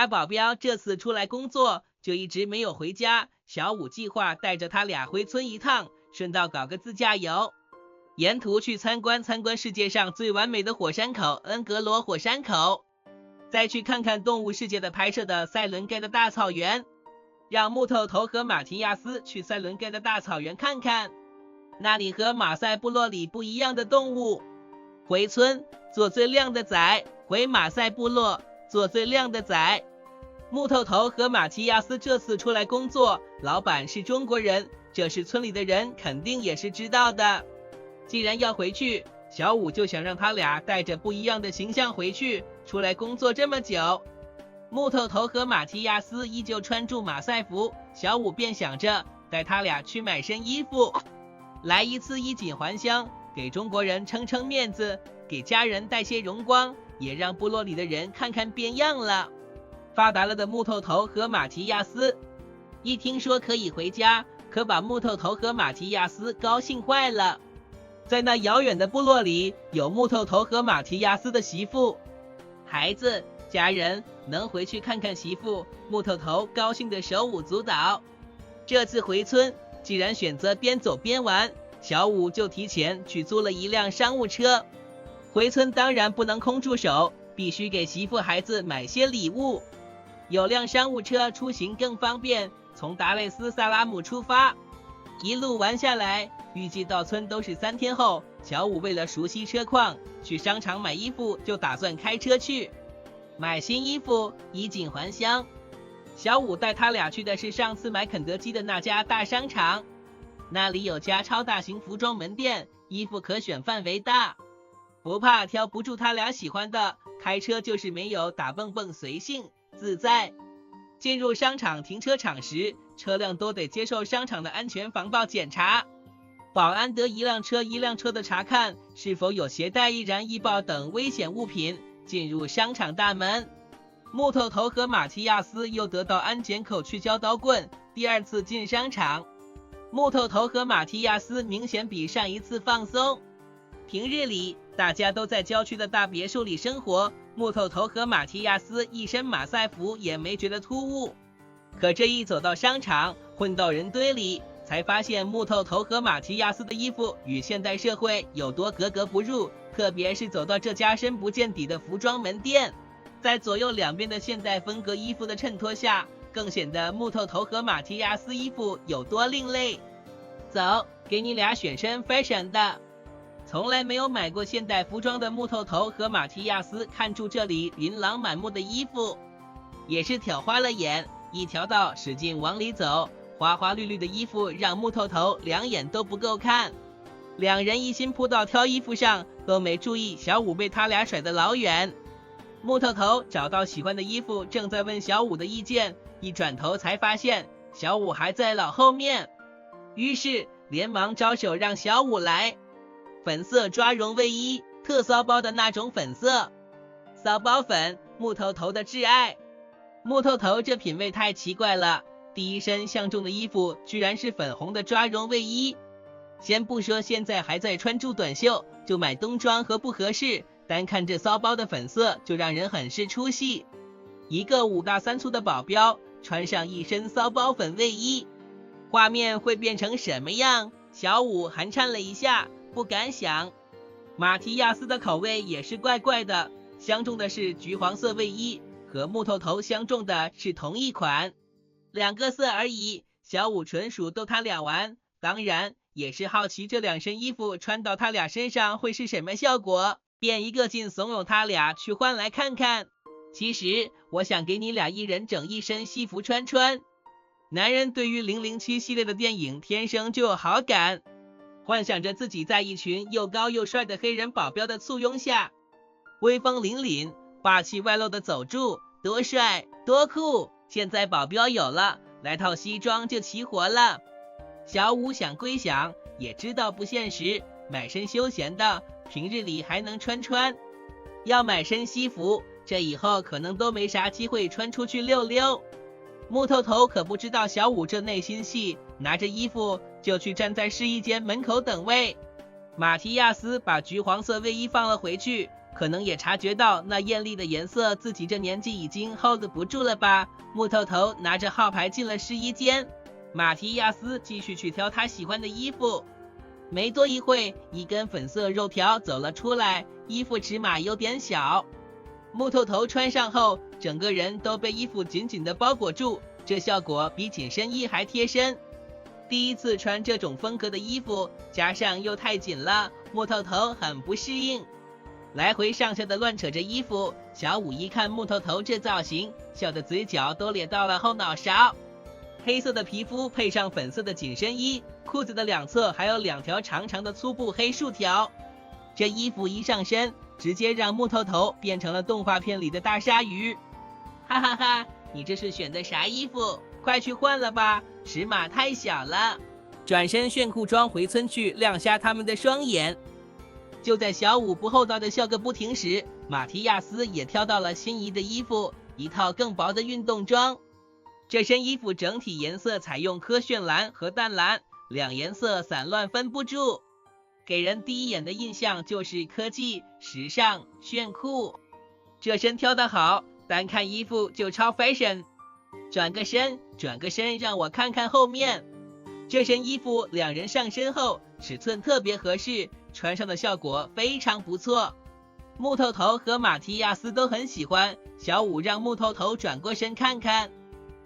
俩保镖这次出来工作就一直没有回家，小五计划带着他俩回村一趟，顺道搞个自驾游，沿途去参观世界上最完美的火山口恩格罗火山口，再去看看动物世界的拍摄的塞伦盖的大草原，让木头头和马提亚斯去塞伦盖的大草原看看，那里和马赛部落里不一样的动物。回村做最靓的仔，回马赛部落做最靓的仔。木头头和马提亚斯这次出来工作，老板是中国人，这是村里的人肯定也是知道的。既然要回去，小五就想让他俩带着不一样的形象回去，出来工作这么久。木头头和马提亚斯依旧穿住马赛服，小五便想着带他俩去买身衣服，来一次衣锦还乡，给中国人撑撑面子，给家人带些荣光，也让部落里的人看看变样了。发达了的木头头和马提亚斯一听说可以回家，可把木头头和马提亚斯高兴坏了。在那遥远的部落里，有木头头和马提亚斯的媳妇、孩子、家人，能回去看看媳妇，木头头高兴的手舞足蹈。这次回村，既然选择边走边玩，小五就提前去租了一辆商务车。回村当然不能空住手，必须给媳妇孩子买些礼物。有辆商务车出行更方便，从达累斯萨拉姆出发，一路玩下来，预计到村都是3天后。小五为了熟悉车况，去商场买衣服就打算开车去买新衣服，衣锦还乡。小五带他俩去的是上次买肯德基的那家大商场，那里有家超大型服装门店，衣服可选范围大，不怕挑不住他俩喜欢的，开车就是没有打蹦蹦，随性自在。进入商场停车场时，车辆都得接受商场的安全防爆检查，保安得一辆车的查看是否有携带易燃易爆等危险物品进入商场大门。木头头和马提亚斯又得到安检口去交刀棍，第2次进商场。木头头和马提亚斯明显比上一次放松。平日里大家都在郊区的大别墅里生活，木头头和马提亚斯一身马赛服也没觉得突兀，可这一走到商场，混到人堆里，才发现木头头和马提亚斯的衣服与现代社会有多格格不入，特别是走到这家深不见底的服装门店，在左右两边的现代风格衣服的衬托下，更显得木头头和马提亚斯衣服有多另类。走，给你俩选身 fashion 的。从来没有买过现代服装的木头头和马提亚斯看住这里琳琅满目的衣服，也是挑花了眼，一条道使劲往里走，花花绿绿的衣服让木头头两眼都不够看。两人一心扑到挑衣服上，都没注意小五被他俩甩得老远。木头头找到喜欢的衣服，正在问小五的意见，一转头才发现小五还在老后面，于是连忙招手让小五来。粉色抓绒卫衣，特骚包的那种粉色，骚包粉，木头头的挚爱。木头头这品味太奇怪了，第一身相中的衣服居然是粉红的抓绒卫衣。先不说现在还在穿住短袖，就买冬装和不合适，单看这骚包的粉色就让人很是出戏。一个5大3粗的保镖穿上一身骚包粉卫衣，画面会变成什么样？小五寒颤了一下，不敢想。马提亚斯的口味也是怪怪的，相中的是橘黄色卫衣，和木头头相中的是同一款，2个色而已。小五纯属逗他俩玩，当然也是好奇这2身衣服穿到他俩身上会是什么效果，便一个劲怂恿他俩去换来看看。其实我想给你俩一人整一身西服穿穿。男人对于007系列的电影天生就有好感，幻想着自己在一群又高又帅的黑人保镖的簇拥下，威风凛凛，霸气外露的走住，多帅多酷。现在保镖有了，来套西装就齐活了。小五想归想，也知道不现实，买身休闲的，平日里还能穿。要买身西服，这以后可能都没啥机会穿出去溜溜。木头头可不知道小五这内心戏，拿着衣服就去站在试衣间门口等位。马提亚斯把橘黄色卫衣放了回去，可能也察觉到那艳丽的颜色，自己这年纪已经 hold 不住了吧。木头头拿着号牌进了试衣间，马提亚斯继续去挑他喜欢的衣服。没多一会，一根粉色肉条走了出来，衣服尺码有点小。木头头穿上后，整个人都被衣服紧紧地包裹住，这效果比紧身衣还贴身。第一次穿这种风格的衣服，加上又太紧了，木头头很不适应，来回上下的乱扯着衣服。小五一看木头头这造型，笑得嘴角都咧到了后脑勺。黑色的皮肤配上粉色的紧身衣，裤子的两侧还有2条长长的粗布黑竖条，这衣服一上身，直接让木头头变成了动画片里的大鲨鱼。哈哈哈，你这是选的啥衣服？快去换了吧，尺码太小了。转身炫裤装回村去，亮瞎他们的双眼。就在小五不厚道的笑个不停时，马提亚斯也挑到了心仪的衣服，一套更薄的运动装。这身衣服整体颜色采用科炫蓝和淡蓝2颜色，散乱分不住，给人第一眼的印象就是科技、时尚、炫酷。这身挑得好，单看衣服就超 fashion。转个身，让我看看后面。这身衣服2人上身后，尺寸特别合适，穿上的效果非常不错。木头头和马提亚斯都很喜欢，小五让木头头转过身看看。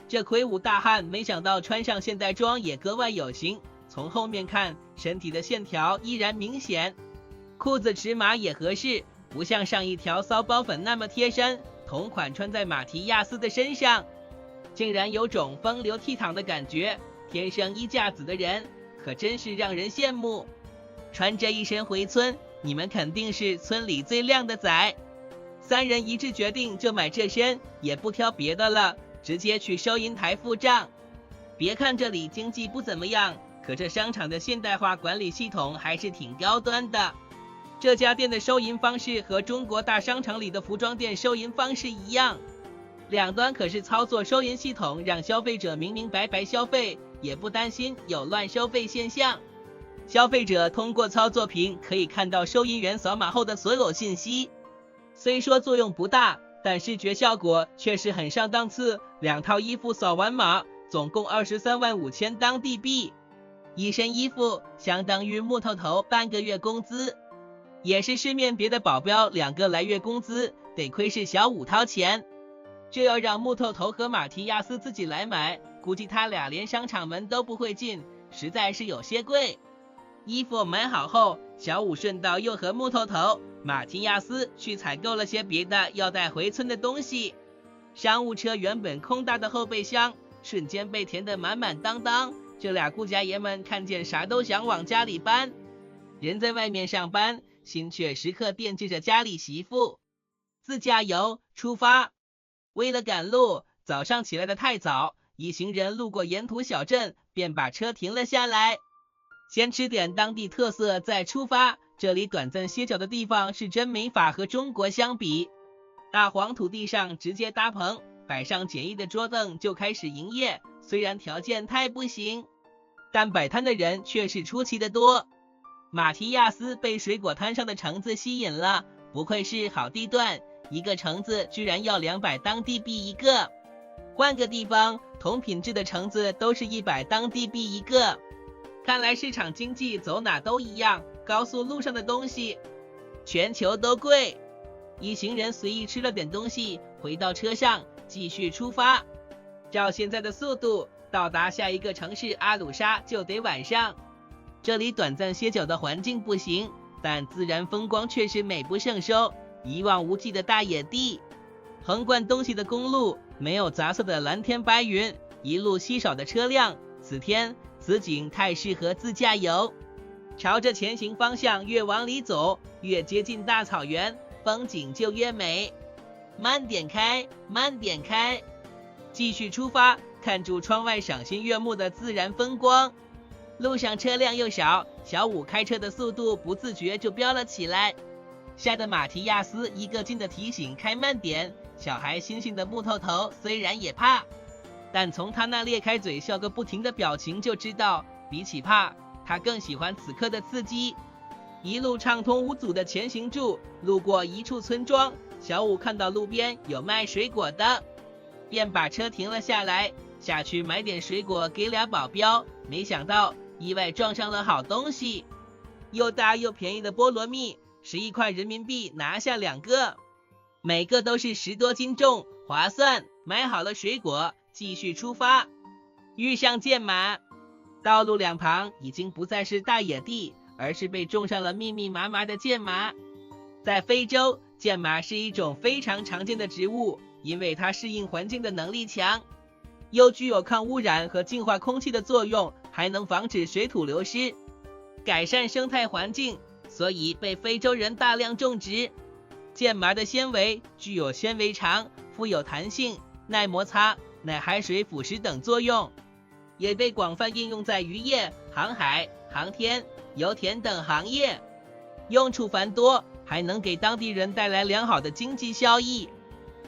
这魁梧大汉没想到穿上现代装也格外有型，从后面看，身体的线条依然明显，裤子尺码也合适，不像上一条骚包粉那么贴身。同款穿在马提亚斯的身上，竟然有种风流倜傥的感觉，天生衣架子的人可真是让人羡慕。穿这一身回村，你们肯定是村里最靓的仔。3人一致决定就买这身，也不挑别的了，直接去收银台付账。别看这里经济不怎么样，可这商场的现代化管理系统还是挺高端的。这家店的收银方式和中国大商场里的服装店收银方式一样，两端可是操作收银系统，让消费者明明白白消费，也不担心有乱收费现象。消费者通过操作屏可以看到收银员扫码后的所有信息，虽说作用不大，但视觉效果却是很上档次。2套衣服扫完码，总共23.5万当地币，一身衣服相当于木头头半个月工资，也是市面别的保镖2个来月工资，得亏是小五掏钱。这要让木头头和马提亚斯自己来买，估计他俩连商场门都不会进，实在是有些贵。衣服买好后，小五顺道又和木头头、马提亚斯去采购了些别的要带回村的东西。商务车原本空大的后备箱，瞬间被填得满满当当。这俩顾家爷们看见啥都想往家里搬。人在外面上班，心却时刻惦记着家里媳妇。自驾游出发。为了赶路，早上起来的太早，一行人路过沿途小镇，便把车停了下来。先吃点当地特色再出发，这里短暂歇脚的地方是真没法和中国相比。大黄土地上直接搭棚，摆上简易的桌凳就开始营业，虽然条件太不行，但摆摊的人却是出奇的多。马提亚斯被水果摊上的橙子吸引了，不愧是好地段，一个橙子居然要200当地币一个。换个地方，同品质的橙子都是100当地币一个。看来市场经济走哪都一样，高速路上的东西全球都贵。一行人随意吃了点东西，回到车上继续出发。照现在的速度，到达下一个城市阿鲁沙就得晚上。这里短暂歇脚的环境不行，但自然风光却是美不胜收，一望无际的大野地，横贯东西的公路，没有杂色的蓝天白云，一路稀少的车辆，此天此景太适合自驾游。朝着前行方向越往里走，越接近大草原，风景就越美。慢点开，慢点开。继续出发，看住窗外赏心悦目的自然风光。路上车辆又少，小五开车的速度不自觉就飙了起来，吓得马提亚斯一个劲的提醒开慢点。小孩心性的木头头虽然也怕，但从他那裂开嘴笑个不停的表情就知道，比起怕，他更喜欢此刻的刺激。一路畅通无阻的前行住，路过一处村庄，小五看到路边有卖水果的，便把车停了下来，下去买点水果给俩保镖。没想到意外撞上了好东西，又大又便宜的菠萝蜜，11块人民币拿下2个，每个都是10多斤重，划算。买好了水果，继续出发。遇上箭马，道路两旁已经不再是大野地，而是被种上了密密麻麻的箭麻。在非洲，箭麻是一种非常常见的植物，因为它适应环境的能力强，又具有抗污染和净化空气的作用，还能防止水土流失，改善生态环境，所以被非洲人大量种植。箭麻的纤维具有纤维长、富有弹性、耐摩擦、耐海水腐蚀等作用，也被广泛应用在渔业、航海、航天、油田等行业，用处繁多，还能给当地人带来良好的经济效益。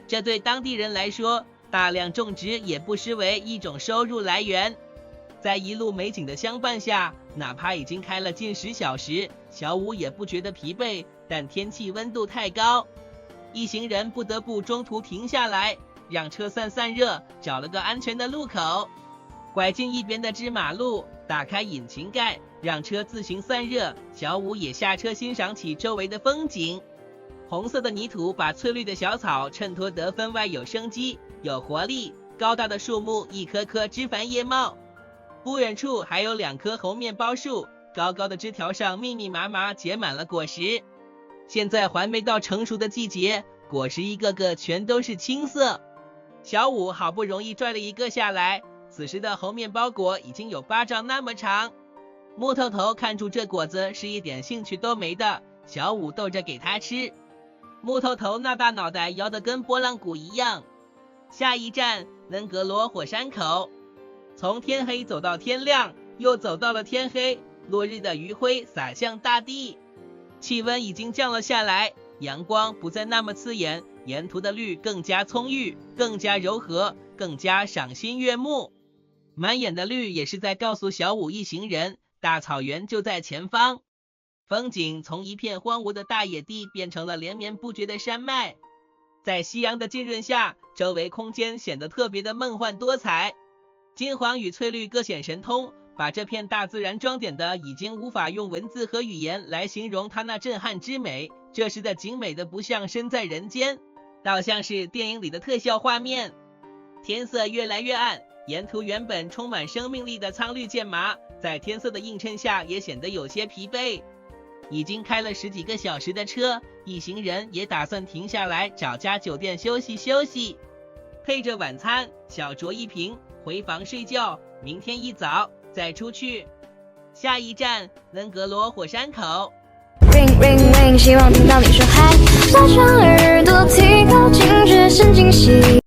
这对当地人来说，大量种植也不失为一种收入来源。在一路美景的相伴下，哪怕已经开了近10小时，小五也不觉得疲惫，但天气温度太高，一行人不得不中途停下来，让车散热，找了个安全的路口，拐进一边的支马路，打开引擎盖，让车自行散热。小五也下车欣赏起周围的风景。红色的泥土把翠绿的小草衬托得分外有生机、有活力。高大的树木一棵棵枝繁叶茂，不远处还有2棵红面包树，高高的枝条上密密麻麻结满了果实。现在还没到成熟的季节，果实一个个全都是青色。小五好不容易拽了一个下来，此时的红面包果已经有巴掌那么长。木头头看出这果子是一点兴趣都没的，小五逗着给他吃。木头头那大脑袋摇得跟拨浪鼓一样。下一站能格罗火山口，从天黑走到天亮，又走到了天黑，落日的余晖洒向大地，气温已经降了下来，阳光不再那么刺眼，沿途的绿更加葱郁，更加柔和，更加赏心悦目。满眼的绿也是在告诉小五一行人，大草原就在前方。风景从一片荒芜的大野地变成了连绵不绝的山脉，在夕阳的浸润下，周围空间显得特别的梦幻多彩。金黄与翠绿各显神通，把这片大自然装点的已经无法用文字和语言来形容它那震撼之美。这时的景美的不像身在人间，倒像是电影里的特效画面。天色越来越暗，沿途原本充满生命力的苍绿箭麻，在天色的映衬下也显得有些疲惫。已经开了10几个小时的车，一行人也打算停下来找家酒店休息休息，配着晚餐小酌一瓶，回房睡觉，明天一早再出去。下一站能格罗火山口。Ring ring ring，希望听到你说嗨，拉长耳朵提高警觉，神经兮。